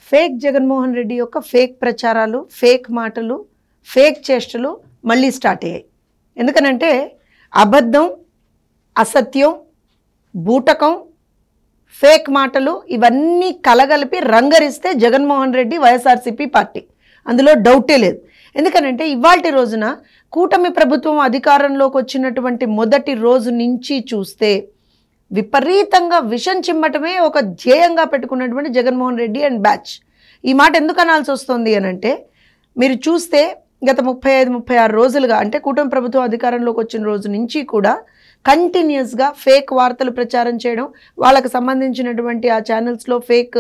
Fake Jaganmohan Reddy యొక్క fake ప్రచారాలు, fake మాటలు, ఫేక్ చేష్టలు మళ్ళీ స్టార్ట్ అయ్యాయి. ఎందుకనంటే అబద్ధం, అసత్యం, బూటకం, ఫేక్ మాటలు ఇవన్నీ కలగలిపి రంగరిస్తే జగన్మోహన్ రెడ్డి వైఎస్ఆర్సీపీ పార్టీ, అందులో డౌటే లేదు. ఎందుకనంటే ఇవాల్టి రోజున కూటమి ప్రభుత్వం అధికారంలోకి వచ్చినటువంటి మొదటి రోజు నుంచి చూస్తే విపరీతంగా విషం చిమ్మటమే ఒక ధ్యేయంగా పెట్టుకున్నటువంటి జగన్మోహన్ రెడ్డి అండ్ బ్యాచ్. ఈ మాట ఎందుకు అనాల్సి వస్తుంది అనంటే మీరు చూస్తే గత 35-36 రోజులుగా, అంటే కూటమి ప్రభుత్వం అధికారంలోకి వచ్చిన రోజు నుంచి కూడా కంటిన్యూస్గా ఫేక్ వార్తలు ప్రచారం చేయడం, వాళ్ళకు సంబంధించినటువంటి ఆ ఛానల్స్లో ఫేక్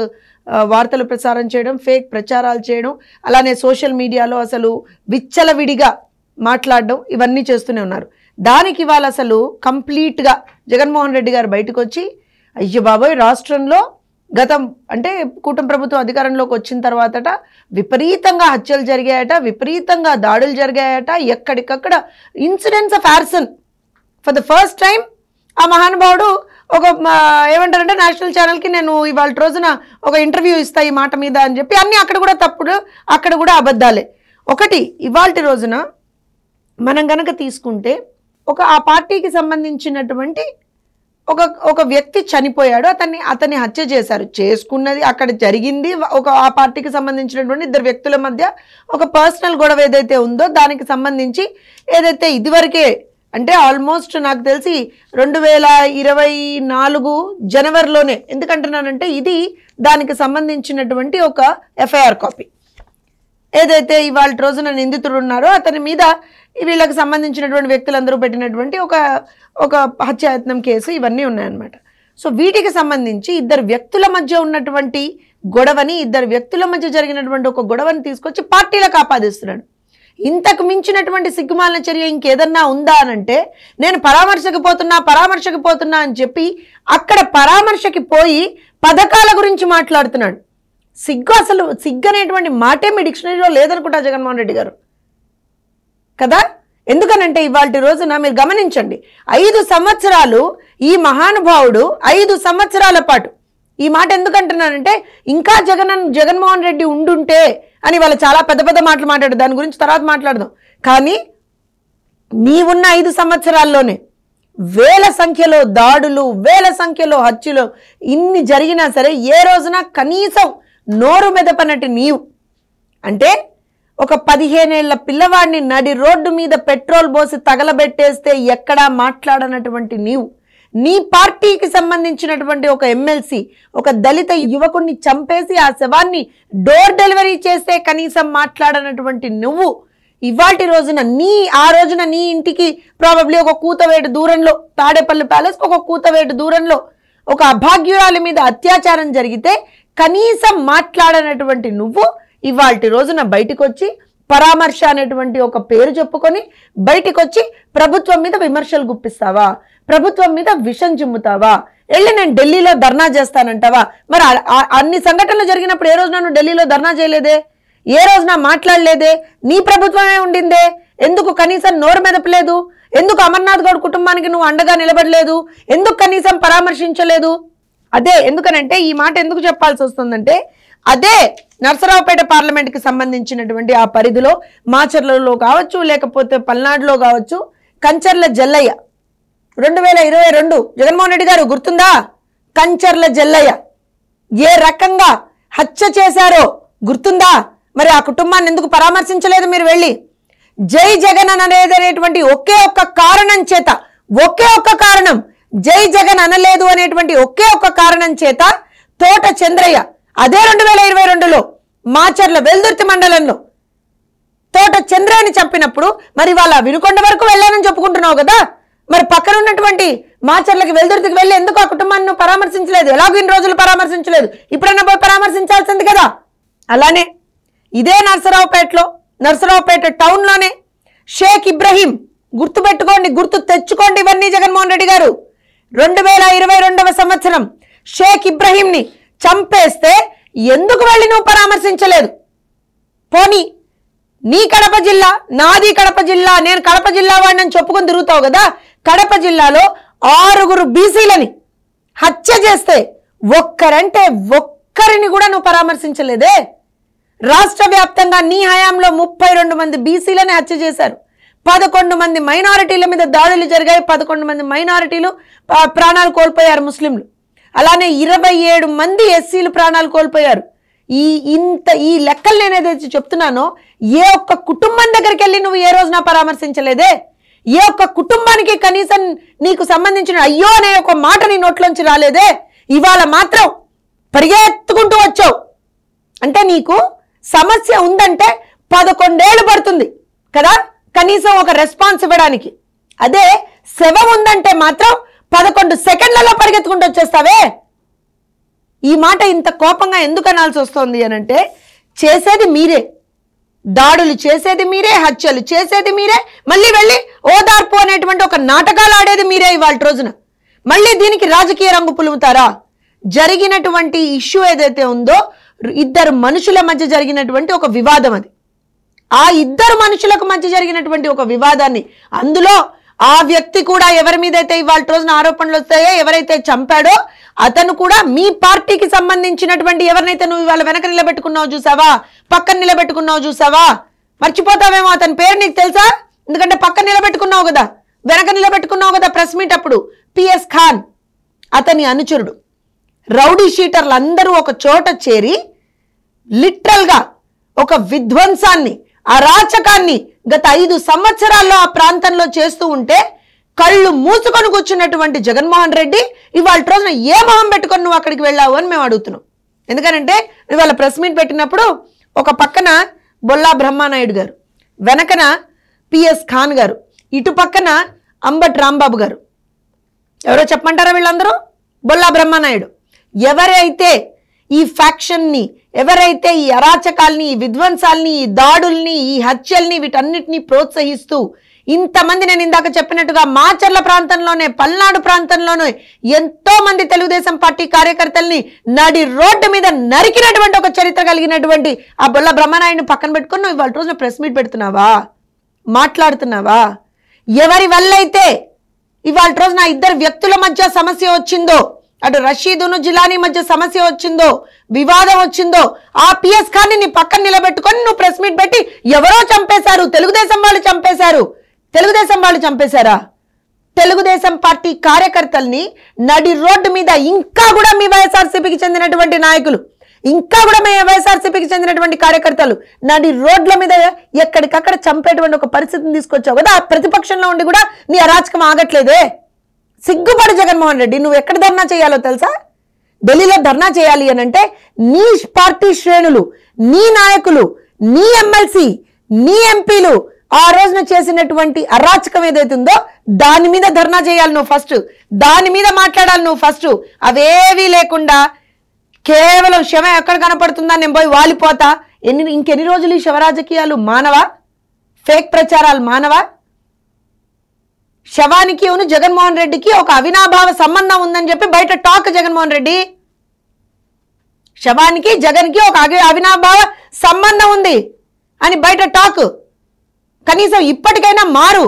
వార్తలు ప్రసారం చేయడం, ఫేక్ ప్రచారాలు చేయడం, అలానే సోషల్ మీడియాలో అసలు విచ్చలవిడిగా మాట్లాడడం, ఇవన్నీ చేస్తూనే ఉన్నారు. దానికి వాళ్ళు అసలు కంప్లీట్గా జగన్మోహన్ రెడ్డి గారు బయటకు వచ్చి అయ్యో బాబోయ్ రాష్ట్రంలో గతం అంటే కూటమి ప్రభుత్వం అధికారంలోకి వచ్చిన తర్వాతట విపరీతంగా హత్యలు జరిగాయట, విపరీతంగా దాడులు జరిగాయట, ఎక్కడికక్కడ incidents of arson. For the first time ఆ మహానుభావుడు ఒక ఏమంటారంటే నేషనల్ ఛానల్కి నేను ఇవాళ రోజున ఒక ఇంటర్వ్యూ ఇస్తా ఈ మాట మీద అని చెప్పి, అన్నీ అక్కడ కూడా తప్పుడు, అక్కడ కూడా అబద్ధాలే. ఒకటి ఇవాల్టి రోజున మనం గనక తీసుకుంటే ఆ పార్టీకి సంబంధించినటువంటి ఒక వ్యక్తి చనిపోయాడు, అతన్ని హత్య చేశారు. చేసుకున్నది అక్కడ జరిగింది ఆ పార్టీకి సంబంధించినటువంటి ఇద్దరు వ్యక్తుల మధ్య ఒక పర్సనల్ గొడవ ఏదైతే ఉందో దానికి సంబంధించి ఏదైతే ఇదివరకే అంటే ఆల్మోస్ట్ నాకు తెలిసి 2024 జనవరిలోనే, ఎందుకంటున్నానంటే ఇది దానికి సంబంధించినటువంటి ఒక ఎఫ్ఐఆర్ కాపీ. ఏదైతే ఇవాళ రోజున నిందితుడు ఉన్నారో అతని మీద వీళ్ళకి సంబంధించినటువంటి వ్యక్తులందరూ పెట్టినటువంటి ఒక హత్యాయత్నం కేసు ఇవన్నీ ఉన్నాయన్నమాట. సో వీటికి సంబంధించి ఇద్దరు వ్యక్తుల మధ్య ఉన్నటువంటి గొడవని, ఇద్దరు వ్యక్తుల మధ్య జరిగినటువంటి ఒక గొడవని తీసుకొచ్చి పార్టీలకు ఆపాదిస్తున్నాడు. ఇంతకు మించినటువంటి సిగ్గుమాలిన చర్య ఇంకేదన్నా ఉందా అనంటే నేను పరామర్శకు పోతున్నా అని చెప్పి అక్కడ పరామర్శకి పోయి పథకాల గురించి మాట్లాడుతున్నాడు. అసలు సిగ్గు అనేటువంటి మాటే మీ డిక్షనరీలో లేదనుకుంటా జగన్మోహన్ రెడ్డి గారు కదా. ఎందుకనంటే ఇవాళ రోజున మీరు గమనించండి, 5 సంవత్సరాలు ఈ మహానుభావుడు 5 సంవత్సరాల పాటు ఈ మాట ఎందుకంటున్నానంటే ఇంకా జగన్మోహన్ రెడ్డి ఉండుంటే అని వాళ్ళు చాలా పెద్ద మాటలు మాట్లాడు, దాని గురించి తర్వాత మాట్లాడదాం. కానీ నీవున్న 5 సంవత్సరాల్లోనే వేల సంఖ్యలో దాడులు, వేల సంఖ్యలో హత్యలు ఇన్ని జరిగినా సరే ఏ రోజున కనీసం నోరు మెదపనట్టు నీవు అంటే ఒక 15 ఏళ్ల పిల్లవాడిని నడి రోడ్డు మీద పెట్రోల్ పోసి తగలబెట్టేస్తే ఎక్కడా మాట్లాడనటువంటి నీవు, నీ పార్టీకి సంబంధించినటువంటి ఒక ఎమ్మెల్సీ ఒక దళిత యువకుడిని చంపేసి ఆ శవాన్ని డోర్ డెలివరీ చేస్తే కనీసం మాట్లాడనటువంటి నువ్వు ఇవాల్టి రోజున ఆ రోజున నీ ఇంటికి ప్రాబబ్లీ ఒక కూతవేటు దూరంలో, తాడేపల్లి ప్యాలెస్ ఒక కూతవేటు దూరంలో ఒక అభాగ్యురాలి మీద అత్యాచారం జరిగితే కనీసం మాట్లాడనటువంటి నువ్వు ఇవాల్టి రోజున బయటకు వచ్చి పరామర్శ అనేటువంటి ఒక పేరు చెప్పుకొని బయటకు వచ్చి ప్రభుత్వం మీద విమర్శలు గుప్పిస్తావా, ప్రభుత్వం మీద విషం చిమ్ముతావా, వెళ్ళి నేను ఢిల్లీలో ధర్నా చేస్తానంటావా? మరి అన్ని సంఘటనలు జరిగినప్పుడు ఏ రోజున నువ్వు ఢిల్లీలో ధర్నా చేయలేదే, ఏ రోజున మాట్లాడలేదే, నీ ప్రభుత్వమే ఉండిందే, ఎందుకు కనీసం నోరు మెదపలేదు, ఎందుకు అమర్నాథ్ గౌడ్ కుటుంబానికి నువ్వు అండగా నిలబడలేదు, ఎందుకు కనీసం పరామర్శించలేదు? అదే ఎందుకనంటే ఈ మాట ఎందుకు చెప్పాల్సి వస్తుందంటే అదే నర్సరావుపేట పార్లమెంట్కి సంబంధించినటువంటి ఆ పరిధిలో మాచర్లలో కావచ్చు, లేకపోతే పల్నాడులో కావచ్చు, కంచర్ల జల్లయ్య 2022 జగన్మోహన్ రెడ్డి గారు గుర్తుందా? కంచర్ల జల్లయ్య ఏ రకంగా హత్య చేశారో గుర్తుందా? మరి ఆ కుటుంబాన్ని ఎందుకు పరామర్శించలేదు మీరు వెళ్ళి? జై జగన్ అనేటువంటి ఒకే ఒక్క కారణం చేత, ఒకే ఒక్క కారణం, జై జగన్ అనలేదు అనేటువంటి ఒకే ఒక్క కారణం చేత తోట చంద్రయ్య అదే 2022లో మాచర్ల వెల్దుర్తి మండలంలో తోట చంద్రయ్యని చంపినప్పుడు మరి వాళ్ళ వినుకొండ వరకు వెళ్ళానని చెప్పుకుంటున్నావు కదా, మరి పక్కన ఉన్నటువంటి మాచర్లకి వెల్దుర్తికి వెళ్ళి ఎందుకు ఆ కుటుంబాన్ని పరామర్శించలేదు? ఎలాగో ఇన్ని రోజులు పరామర్శించలేదు, ఇప్పుడైనా పోయి పరామర్శించాల్సింది కదా. అలానే ఇదే నర్సరావుపేట టౌన్లోనే షేక్ ఇబ్రహీం, గుర్తుపెట్టుకోండి, గుర్తు తెచ్చుకోండి ఇవన్నీ జగన్మోహన్ రెడ్డి గారు, 2022వ సంవత్సరం షేక్ ఇబ్రహీంని చంపేస్తే ఎందుకు వెళ్ళి నువ్వు పరామర్శించలేదు? పోనీ నీ కడప జిల్లా, నాది కడప జిల్లా, నేను కడప జిల్లా వాడిని చెప్పుకొని తిరుగుతావు కదా, కడప జిల్లాలో 6 బీసీలని హత్య చేస్తే ఒక్కరంటే ఒక్క ఒక్కరిని కూడా నువ్వు పరామర్శించలేదే. రాష్ట్ర వ్యాప్తంగా నీ హయాంలో 32 మంది బీసీలని హత్య చేశారు, 11 మంది మైనారిటీల మీద దాడులు జరిగాయి, 11 మంది మైనారిటీలు ప్రాణాలు కోల్పోయారు ముస్లింలు, అలానే 27 మంది ఎస్సీలు ప్రాణాలు కోల్పోయారు. ఈ లెక్కలు నేను ఏదైతే చెప్తున్నానో ఏ ఒక్క కుటుంబం దగ్గరికి వెళ్ళి నువ్వు ఏ రోజున పరామర్శించలేదే. ఏ ఒక్క కుటుంబానికి కనీసం నీకు సంబంధించిన అయ్యో అనే ఒక మాట నీ నోట్లోంచి రాలేదే. ఇవాళ మాత్రం పరిగెత్తుకుంటూ వచ్చావు. అంటే నీకు సమస్య ఉందంటే 11 ఏళ్ళు పడుతుంది కదా కనీసం ఒక రెస్పాన్స్ ఇవ్వడానికి. అదే శవం ఉందంటే మాత్రం 11 సెకండ్లలో పరిగెత్తుకుంటూ వచ్చేస్తావే. ఈ మాట ఇంత కోపంగా ఎందుకు అనాల్సి వస్తుంది అని అంటే, చేసేది మీరే, దాడులు చేసేది మీరే, హత్యలు చేసేది మీరే, మళ్ళీ వెళ్ళి ఓదార్పు అనేటువంటి ఒక నాటకాలు ఆడేది మీరే. ఇవాళ రోజున మళ్ళీ దీనికి రాజకీయ రంగు పులుముతారా? జరిగినటువంటి ఇష్యూ ఏదైతే ఉందో ఇద్దరు మనుషుల మధ్య జరిగినటువంటి ఒక వివాదం, అది ఆ ఇద్దరు మనుషులకు మధ్య జరిగినటువంటి ఒక వివాదాన్ని, అందులో ఆ వ్యక్తి కూడా ఎవరి మీద అయితే ఇవాళ రోజున ఆరోపణలు వస్తాయో, ఎవరైతే చంపాడో అతను కూడా మీ పార్టీకి సంబంధించినటువంటి ఎవరినైతే నువ్వు ఇవాళ వెనక నిలబెట్టుకున్నావు చూసావా, పక్కన నిలబెట్టుకున్నావు చూసావా, మర్చిపోతావేమో అతని పేరు నీకు తెలుసా? ఎందుకంటే పక్కన నిలబెట్టుకున్నావు కదా, వెనక నిలబెట్టుకున్నావు కదా ప్రెస్ మీట్ అప్పుడు. పిఎస్ ఖాన్ అతని అనుచరుడు. రౌడీ షీటర్లు అందరూ ఒక చోట చేరి లిటరల్గా ఒక విధ్వంసాన్ని, అరాచకాన్ని గత 5 సంవత్సరాల్లో ఆ ప్రాంతంలో చేస్తూ ఉంటే కళ్ళు మూసుకొని కూర్చున్నటువంటి జగన్మోహన్ రెడ్డి ఇవాళ రోజున ఏ మొహం పెట్టుకొని నువ్వు అక్కడికి వెళ్ళావు అని మేము అడుగుతున్నాం. ఎందుకంటే ఇవాళ ప్రెస్ మీట్ పెట్టినప్పుడు ఒక పక్కన బొల్లా బ్రహ్మానాయుడు గారు, వెనకన పిఎస్ ఖాన్ గారు, ఇటు పక్కన అంబటి రాంబాబు గారు. ఎవరో చెప్పమంటారా? వీళ్ళందరూ బొల్లా బ్రహ్మానాయుడు. ఎవరైతే ఈ ఫ్యాక్షన్ని, ఎవరైతే ఈ అరాచకాల్ని, ఈ విధ్వంసాల్ని, ఈ దాడుల్ని, ఈ హత్యల్ని, వీటన్నిటిని ప్రోత్సహిస్తూ ఇంతమంది, నేను ఇందాక చెప్పినట్టుగా మాచర్ల ప్రాంతంలోనే, పల్నాడు ప్రాంతంలోనే ఎంతో మంది తెలుగుదేశం పార్టీ కార్యకర్తల్ని నడి రోడ్డు మీద నరికినటువంటి ఒక చరిత్ర కలిగినటువంటి ఆ బొల్ల బ్రహ్మనాయుడిని పక్కన పెట్టుకుని నువ్వు ఇవాళ రోజున ప్రెస్ మీట్ పెడుతున్నావా, మాట్లాడుతున్నావా? ఎవరి వల్ల అయితే ఇవాళ రోజున ఇద్దరు వ్యక్తుల మధ్య సమస్య వచ్చిందో, అటు రషీదును జిలానీ మధ్య సమస్య వచ్చిందో, వివాదం వచ్చిందో, ఆ పిఎస్ ఖాన్ని నీ పక్కన నిలబెట్టుకొని నువ్వు ప్రెస్ మీట్ పెట్టి ఎవరో చంపేశారు, తెలుగుదేశం వాళ్ళు చంపేశారు. తెలుగుదేశం వాళ్ళు చంపేశారా? తెలుగుదేశం పార్టీ కార్యకర్తల్ని నడి రోడ్డు మీద ఇంకా కూడా మీ వైఎస్ఆర్సీపీకి చెందినటువంటి నాయకులు, ఇంకా కూడా మీ వైఎస్ఆర్సీపీకి చెందినటువంటి కార్యకర్తలు నడి రోడ్ల మీద ఎక్కడికక్కడ చంపేటువంటి ఒక పరిస్థితిని తీసుకొచ్చావు కదా. ప్రతిపక్షంలో ఉండి కూడా నీ అరాచకం ఆగట్లేదే. సిగ్గుపడు జగన్మోహన్ రెడ్డి. నువ్వు ఎక్కడ ధర్నా చేయాలో తెలుసా? ఢిల్లీలో ధర్నా చేయాలి అని అంటే నీ పార్టీ శ్రేణులు, నీ నాయకులు, నీ ఎమ్మెల్సీ, నీ ఎంపీలు ఆ రోజున చేసినటువంటి అరాచకం ఏదైతే ఉందో దాని మీద ధర్నా చేయాలి నువ్వు ఫస్ట్, దాని మీద మాట్లాడాలి నువ్వు ఫస్ట్. అవేవీ లేకుండా కేవలం శవం ఎక్కడ కనపడుతుందా నేను పోయి వాలిపోతా, ఇంకెన్ని రోజులు ఈ శవరాజకీయాలు మానవా? ఫేక్ ప్రచారాలు మానవా? శవానికి జగన్మోహన్ రెడ్డికి ఒక అవినాభావ సంబంధం ఉందని చెప్పి బయట టాక్. జగన్మోహన్ రెడ్డి శవానికి జగన్కి ఒక అవినాభావ సంబంధం ఉంది అని బయట టాక్. కనీసం ఇప్పటికైనా మారు.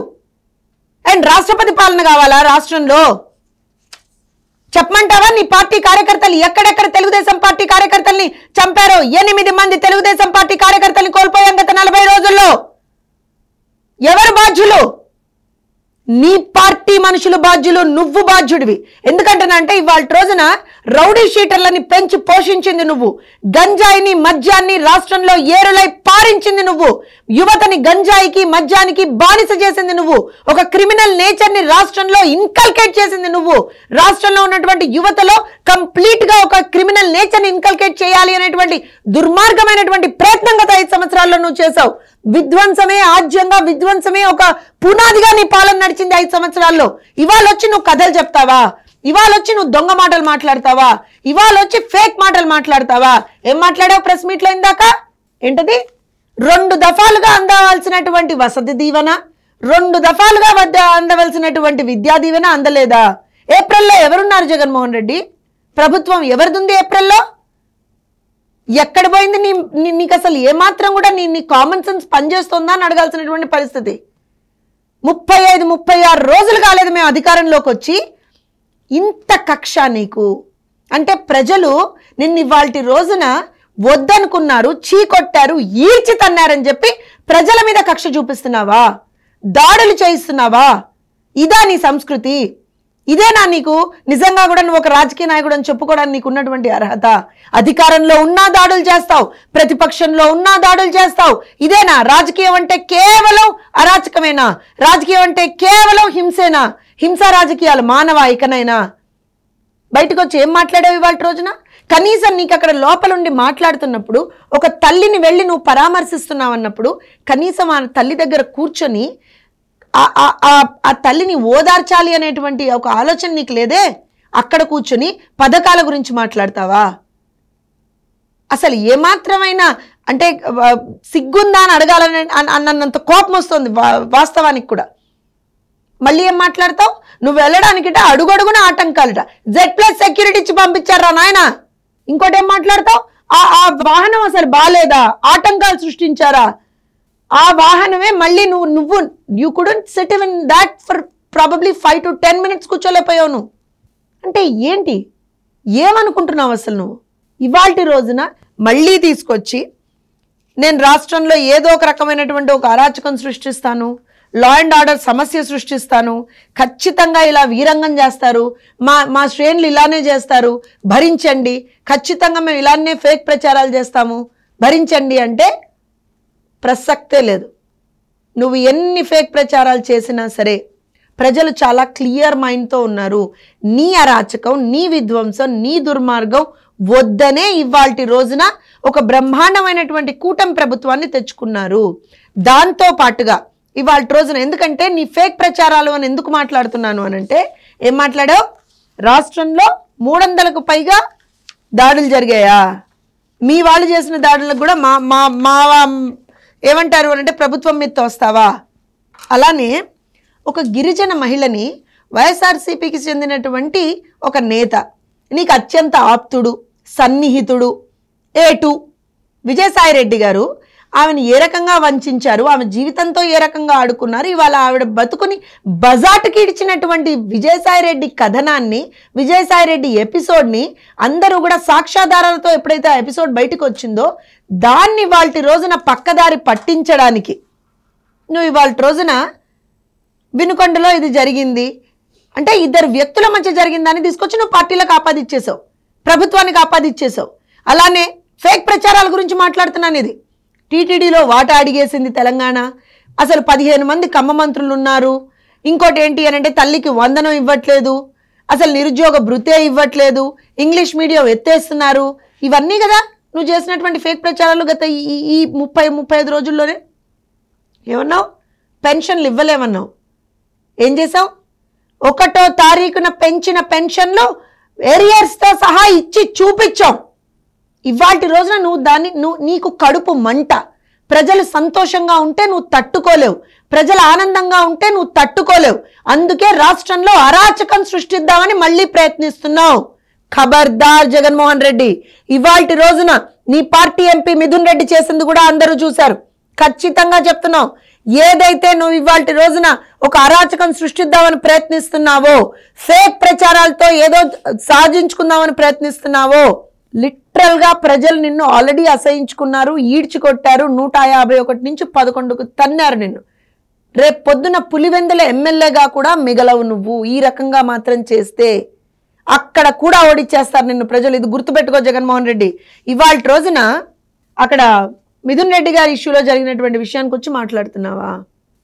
అండ్ రాష్ట్రపతి పాలన కావాలా రాష్ట్రంలో? చెప్పమంటావా? నీ పార్టీ కార్యకర్తలు ఎక్కడెక్కడ తెలుగుదేశం పార్టీ కార్యకర్తల్ని చంపారో? 8 మంది తెలుగుదేశం పార్టీ కార్యకర్తల్ని కోల్పోయాం గత 40 రోజుల్లో. ఎవరు బాధ్యులు? నీ పార్టీ మనుషులు బాధ్యులు, నువ్వు బాధ్యుడివి. ఎందుకంటేనంటే ఇవాళ రోజున రౌడీ షీటర్లని పెంచి పోషించింది నువ్వు, గంజాయిని మద్యాన్ని రాష్ట్రంలో ఏరులై పారించింది నువ్వు, యువతని గంజాయికి మద్యానికి బానిస చేసింది నువ్వు, ఒక క్రిమినల్ నేచర్ ని రాష్ట్రంలో ఇన్కల్కేట్ చేసింది నువ్వు. రాష్ట్రంలో ఉన్నటువంటి యువతలో కంప్లీట్ గా ఒక క్రిమినల్ నేచర్ ని ఇన్కల్కేట్ చేయాలి అనేటువంటి దుర్మార్గమైనటువంటి ప్రయత్నం గత 5 సంవత్సరాల్లో నువ్వు చేసావు. విధ్వంసమే ఆజ్యంగా, విధ్వంసమే ఒక పునాదిగా నీ పాలన నడిచింది 5 సంవత్సరాల్లో. ఇవాళ వచ్చి నువ్వు కథలు చెప్తావా? ఇవాళ వచ్చి నువ్వు దొంగ మాటలు మాట్లాడతావా? ఇవాళ వచ్చి ఫేక్ మాటలు మాట్లాడతావా? ఏం మాట్లాడావు ప్రెస్ మీట్ లో ఇందాక? ఏంటది? 2 దఫాలుగా అందవలసినటువంటి వసతి దీవెన, 2 దఫాలుగా అందవలసినటువంటి విద్యా దీవెన అందలేదా? ఏప్రిల్లో ఎవరున్నారు జగన్మోహన్ రెడ్డి? ప్రభుత్వం ఎవరిది ఏప్రిల్లో? ఎక్కడ పోయింది నీకు? అసలు ఏమాత్రం కూడా నీ కామన్ సెన్స్ పనిచేస్తుందా అని అడగాల్సినటువంటి పరిస్థితి. 35-36 రోజులు కాలేదు మేము అధికారంలోకి వచ్చి. ఇంత కక్ష నీకు అంటే ప్రజలు నిన్ను ఇవాల్టి రోజున వద్దనుకున్నారు, చీకొట్టారు, ఈడ్చి తన్నారని చెప్పి ప్రజల మీద కక్ష చూపిస్తున్నావా? దాడులు చేయిస్తున్నావా? ఇదా నీ సంస్కృతి? ఇదేనా నీకు నిజంగా కూడా నువ్వు ఒక రాజకీయ నాయకుడు అని చెప్పుకోవడానికి నీకు ఉన్నటువంటి అర్హత? అధికారంలో ఉన్నా దాడులు చేస్తావు, ప్రతిపక్షంలో ఉన్నా దాడులు చేస్తావు. ఇదేనా రాజకీయం అంటే? కేవలం అరాచకమేనా? రాజకీయం అంటే కేవలం హింసేనా? హింసా రాజకీయాలు మానవా? ఇకనైనా బయటకు వచ్చి ఏం మాట్లాడావు ఇవాళ రోజున? కనీసం నీకు అక్కడ లోపలుండి మాట్లాడుతున్నప్పుడు, ఒక తల్లిని వెళ్ళి నువ్వు పరామర్శిస్తున్నావు అన్నప్పుడు కనీసం ఆ తల్లి దగ్గర కూర్చొని ఆ తల్లిని ఓదార్చాలి అనేటువంటి ఒక ఆలోచన నీకు లేదే? అక్కడ కూర్చొని పథకాల గురించి మాట్లాడతావా? అసలు ఏమాత్రమైనా అంటే సిగ్గుందా అని అడగాలని అన్నంత కోపం వస్తుంది వాస్తవానికి కూడా. మళ్ళీ ఏం మాట్లాడతావు? నువ్వు వెళ్ళడానికిట అడుగడుగున ఆటంకాలట. Z+ సెక్యూరిటీ ఇచ్చి పంపించారా నాయన? ఇంకోటి ఏం మాట్లాడతావు? ఆ వాహనం అసలు బాలేదా? ఆటంకాలు సృష్టించారా? ఆ వాహనమే మళ్ళీ నువ్వు you couldn't SIT in that for probably 5 to 10 minutes కూర్చోలేకపోయావు నువ్వు. అంటే ఏంటి? ఏమనుకుంటున్నావు అసలు నువ్వు? ఇవాల్టి రోజున మళ్ళీ తీసుకొచ్చి నేను రాష్ట్రంలో ఏదో ఒక రకమైనటువంటి ఒక అరాచకం సృష్టిస్తాను, లా అండ్ ఆర్డర్ సమస్య సృష్టిస్తాను, ఖచ్చితంగా ఇలా వీరంగం చేస్తారు, మా శ్రేణులు ఇలానే చేస్తారు, భరించండి, ఖచ్చితంగా మేము ఇలానే ఫేక్ ప్రచారాలు చేస్తాము, భరించండి అంటే ప్రసక్తే లేదు. నువ్వు ఎన్ని ఫేక్ ప్రచారాలు చేసినా సరే ప్రజలు చాలా క్లియర్ మైండ్తో ఉన్నారు. నీ అరాచకం, నీ విధ్వంసం, నీ దుర్మార్గం వద్దనే ఇవాల్టి రోజున ఒక బ్రహ్మాండమైనటువంటి కూటమి ప్రభుత్వాన్ని తెచ్చుకున్నారు. దాంతో పాటుగా ఇవాళ రోజున ఎందుకంటే నీ ఫేక్ ప్రచారాలు అని ఎందుకు మాట్లాడుతున్నాను అనంటే, ఏం మాట్లాడావు? రాష్ట్రంలో 300కు పైగా దాడులు జరిగాయా? మీ వాళ్ళు చేసిన దాడులకు కూడా మా ఏమంటారు అనంటే ప్రభుత్వం మీద తోస్తావా? అలానే ఒక గిరిజన మహిళని వైఎస్ఆర్సీపీకి చెందినటువంటి ఒక నేత, నీకు అత్యంత ఆప్తుడు, సన్నిహితుడు A2 విజయసాయిరెడ్డి గారు ఆమెను ఏ రకంగా వంచారు, ఆమె జీవితంతో ఏ రకంగా ఆడుకున్నారు, ఇవాళ ఆవిడ బతుకుని బజాటుకి ఇడిచినటువంటి విజయసాయిరెడ్డి కథనాన్ని, విజయసాయిరెడ్డి ఎపిసోడ్ని అందరూ కూడా సాక్ష్యాధారాలతో ఎప్పుడైతే ఆ ఎపిసోడ్ బయటకు వచ్చిందో దాన్ని ఇవాల్టి రోజున పక్కదారి పట్టించడానికి నువ్వు ఇవాల్టి రోజున వినుకొండలో ఇది జరిగింది అంటే ఇద్దరు వ్యక్తుల మధ్య జరిగిందని తీసుకొచ్చి నువ్వు పార్టీలకు ఆపాదించేసావు, ప్రభుత్వానికి ఆపాదించేసావు. అలానే ఫేక్ ప్రచారాల గురించి మాట్లాడుతున్నాను. ఇది టీటీడీలో వాటా అడిగేసింది తెలంగాణ, అసలు 15 మంది కమ్మ మంత్రులు ఉన్నారు, ఇంకోటి ఏంటి అని అంటే తల్లికి వందనం ఇవ్వట్లేదు, అసలు నిరుద్యోగ భృతే ఇవ్వట్లేదు, ఇంగ్లీష్ మీడియం ఎత్తేస్తున్నారు. ఇవన్నీ కదా నువ్వు చేసినటువంటి ఫేక్ ప్రచారాలు గత ఈ 30-35 రోజుల్లోనే. ఏమన్నావు? పెన్షన్లు ఇవ్వలేమన్నావు. ఏం చేసావు? 1వ తారీఖున పెంచిన పెన్షన్లు ఏరియర్స్తో సహా ఇచ్చి చూపించాం. ఇవాల్టి రోజున నువ్వు నీకు కడుపు మంట, ప్రజలు సంతోషంగా ఉంటే నువ్వు తట్టుకోలేవు, ప్రజలు ఆనందంగా ఉంటే నువ్వు తట్టుకోలేవు. అందుకే రాష్ట్రంలో అరాచకం సృష్టిద్దామని మళ్ళీ ప్రయత్నిస్తున్నావు. ఖబర్దార్ జగన్మోహన్ రెడ్డి, ఇవాల్టి రోజున నీ పార్టీ ఎంపీ మిథున్ రెడ్డి చేసింది కూడా అందరూ చూశారు. ఖచ్చితంగా చెప్తున్నావు, ఏదైతే నువ్వు ఇవాల్టి రోజున ఒక అరాచకం సృష్టిద్దామని ప్రయత్నిస్తున్నావో, ఫేక్ ప్రచారాలతో ఏదో సాధించుకుందామని ప్రయత్నిస్తున్నావో, లిటరల్ గా ప్రజలు నిన్ను ఆల్రెడీ అసహించుకున్నారు, ఈడ్చికొట్టారు. 151 నుంచి 11కు తన్నారు నిన్ను. రేపు పొద్దున పులివెందుల ఎమ్మెల్యేగా కూడా మిగలవు నువ్వు. ఈ రకంగా మాత్రం చేస్తే అక్కడ కూడా ఓడిచ్చేస్తారు నిన్ను ప్రజలు. ఇది గుర్తుపెట్టుకో జగన్మోహన్ రెడ్డి. ఇవాళ రోజున అక్కడ మిథున్ రెడ్డి గారి ఇష్యూలో జరిగినటువంటి విషయానికి వచ్చి మాట్లాడుతున్నావా?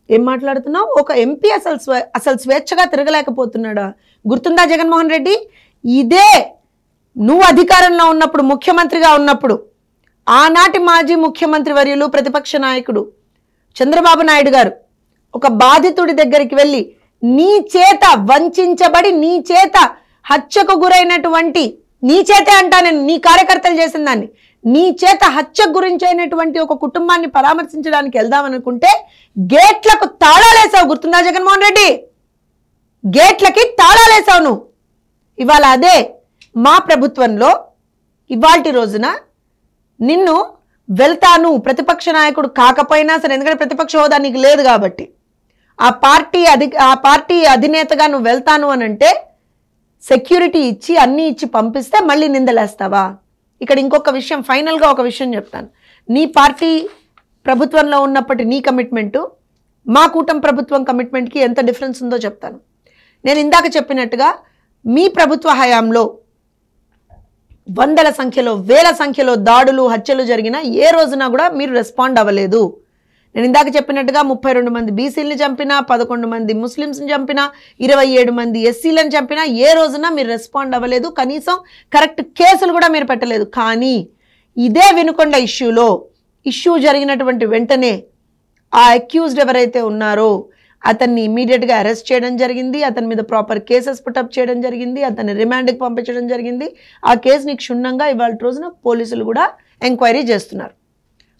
ఏం మాట్లాడుతున్నావు? ఒక ఎంపీ అసలు స్వేచ్ఛగా తిరగలేకపోతున్నాడా? గుర్తుందా జగన్మోహన్ రెడ్డి? ఇదే నువ్వు అధికారంలో ఉన్నప్పుడు, ముఖ్యమంత్రిగా ఉన్నప్పుడు, ఆనాటి మాజీ ముఖ్యమంత్రి వర్యులు ప్రతిపక్ష నాయకుడు చంద్రబాబు నాయుడు గారు ఒక బాధితుడి దగ్గరికి వెళ్ళి నీ చేత వంచబడి, నీ చేత హత్యకు గురైనటువంటి, నీ చేతే అంటా నేను, నీ కార్యకర్తలు చేసిన దాన్ని, నీ చేత హత్యకు గురించైనటువంటి ఒక కుటుంబాన్ని పరామర్శించడానికి వెళ్దామనుకుంటే గేట్లకు తాళాలేసావు. గుర్తుందా జగన్మోహన్ రెడ్డి? గేట్లకి తాళాలేసావు నువ్వు. ఇవాళ అదే మా ప్రభుత్వంలో ఇవాల్టి రోజున నిన్ను వెళ్తాను, ప్రతిపక్ష నాయకుడు కాకపోయినా సరే, ఎందుకంటే ప్రతిపక్ష హోదా నీకు లేదు కాబట్టి, ఆ పార్టీ అధినేతగా నువ్వు వెళ్తాను అని అంటే సెక్యూరిటీ ఇచ్చి అన్నీ ఇచ్చి పంపిస్తే మళ్ళీ నిందలేస్తావా? ఇక్కడ ఇంకొక విషయం, ఫైనల్గా ఒక విషయం చెప్తాను. నీ పార్టీ ప్రభుత్వంలో ఉన్నప్పటి నీ కమిట్మెంటు, మా కూటమి ప్రభుత్వం కమిట్మెంట్కి ఎంత డిఫరెన్స్ ఉందో చెప్తాను. నేను ఇందాక చెప్పినట్టుగా మీ ప్రభుత్వ హయాంలో వందల సంఖ్యలో, వేల సంఖ్యలో దాడులు, హత్యలు జరిగినా ఏ రోజున కూడా మీరు రెస్పాండ్ అవ్వలేదు. నేను ఇందాక చెప్పినట్టుగా 32 మంది బీసీలని చంపినా, 11 మంది ముస్లిమ్స్ని చంపినా, 27 మంది ఎస్సీలను చంపినా ఏ రోజున మీరు రెస్పాండ్ అవ్వలేదు. కనీసం కరెక్ట్ కేసులు కూడా మీరు పెట్టలేదు. కానీ ఇదే వినుకొండ ఇష్యూ జరిగినటువంటి వెంటనే ఆ అక్యూజ్డ్ ఎవరైతే ఉన్నారో అతన్ని ఇమీడియట్గా అరెస్ట్ చేయడం జరిగింది. అతని మీద ప్రాపర్ కేసెస్ పుటప్ చేయడం జరిగింది. అతన్ని రిమాండ్కి పంపించడం జరిగింది. ఆ కేసుని క్షుణ్ణంగా ఇవాళ రోజున పోలీసులు కూడా ఎంక్వైరీ చేస్తున్నారు.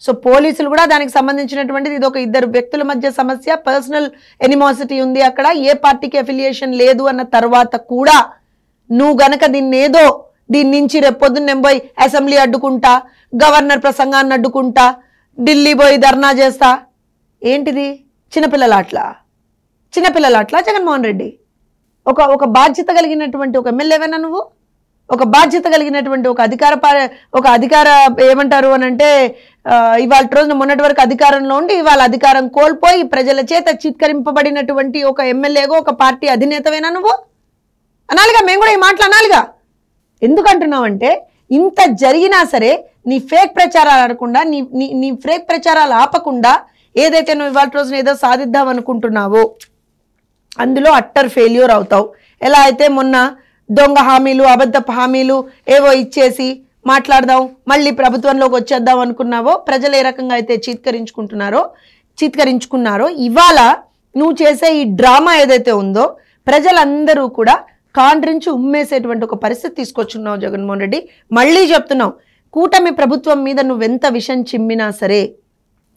సో పోలీసులు కూడా దానికి సంబంధించినటువంటిది ఇది ఒక ఇద్దరు వ్యక్తుల మధ్య సమస్య, పర్సనల్ ఎనిమాసిటీ ఉంది అక్కడ, ఏ పార్టీకి అఫిలియేషన్ లేదు అన్న తర్వాత కూడా నువ్వు గనక దీని నుంచి రేపొద్దున్న నేను పోయి అసెంబ్లీ అడ్డుకుంటా, గవర్నర్ ప్రసంగాన్ని అడ్డుకుంటా, ఢిల్లీ పోయి ధర్నా చేస్తా, ఏంటిది చిన్నపిల్లల అట్లా జగన్మోహన్ రెడ్డి? ఒక బాధ్యత కలిగినటువంటి ఒక ఎమ్మెల్యేవేనా నువ్వు? ఒక బాధ్యత కలిగినటువంటి ఒక అధికార ఏమంటారు అని అంటే ఇవాళ రోజున మొన్నటి వరకు అధికారంలో ఉండి ఇవాళ అధికారం కోల్పోయి ప్రజల చేత చిత్కరింపబడినటువంటి ఒక ఎమ్మెల్యేగా, ఒక పార్టీ అధినేతవేనా నువ్వు? అనాలిగా, మేము కూడా ఈ మాటలు అనాలిగా. ఎందుకంటున్నావు అంటే ఇంత జరిగినా సరే నీ ఫేక్ ప్రచారాలు ఆడకుండా, నీ ఫేక్ ప్రచారాలు ఆపకుండా ఏదైతే నువ్వు ఇవాళ రోజున ఏదో సాధిద్దాం అనుకుంటున్నావో అందులో అట్టర్ ఫెయిల్యూర్ అవుతావు. ఎలా అయితే మొన్న దొంగ హామీలు, అబద్ధపు హామీలు ఏవో ఇచ్చేసి మాట్లాడదాం, మళ్ళీ ప్రభుత్వంలోకి వచ్చేద్దాం అనుకున్నావో, ప్రజలు ఏ రకంగా అయితే చీత్కరించుకున్నారో ఇవాళ నువ్వు చేసే ఈ డ్రామా ఏదైతే ఉందో ప్రజలందరూ కూడా కాండ్రించి ఉమ్మేసేటువంటి ఒక పరిస్థితి తీసుకొచ్చున్నావు జగన్మోహన్ రెడ్డి. మళ్ళీ చెప్తున్నావు, కూటమి ప్రభుత్వం మీద నువ్వెంత విషం చిమ్మినా సరే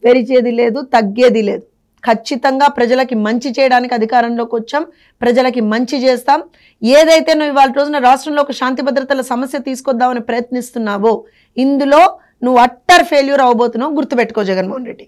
పెరిచేది లేదు, తగ్గేది లేదు. ఖచ్చితంగా ప్రజలకి మంచి చేయడానికి అధికారంలోకి వచ్చాం, ప్రజలకి మంచి చేస్తాం. ఏదైతే నువ్వు ఇవాళ రోజున రాష్ట్రంలో ఒక శాంతి భద్రతల సమస్య తీసుకొద్దామని ప్రయత్నిస్తున్నావో ఇందులో నువ్వు అట్టర్ ఫెయిల్యూర్ అవబోతున్నావు. గుర్తుపెట్టుకో జగన్మోహన్ రెడ్డి.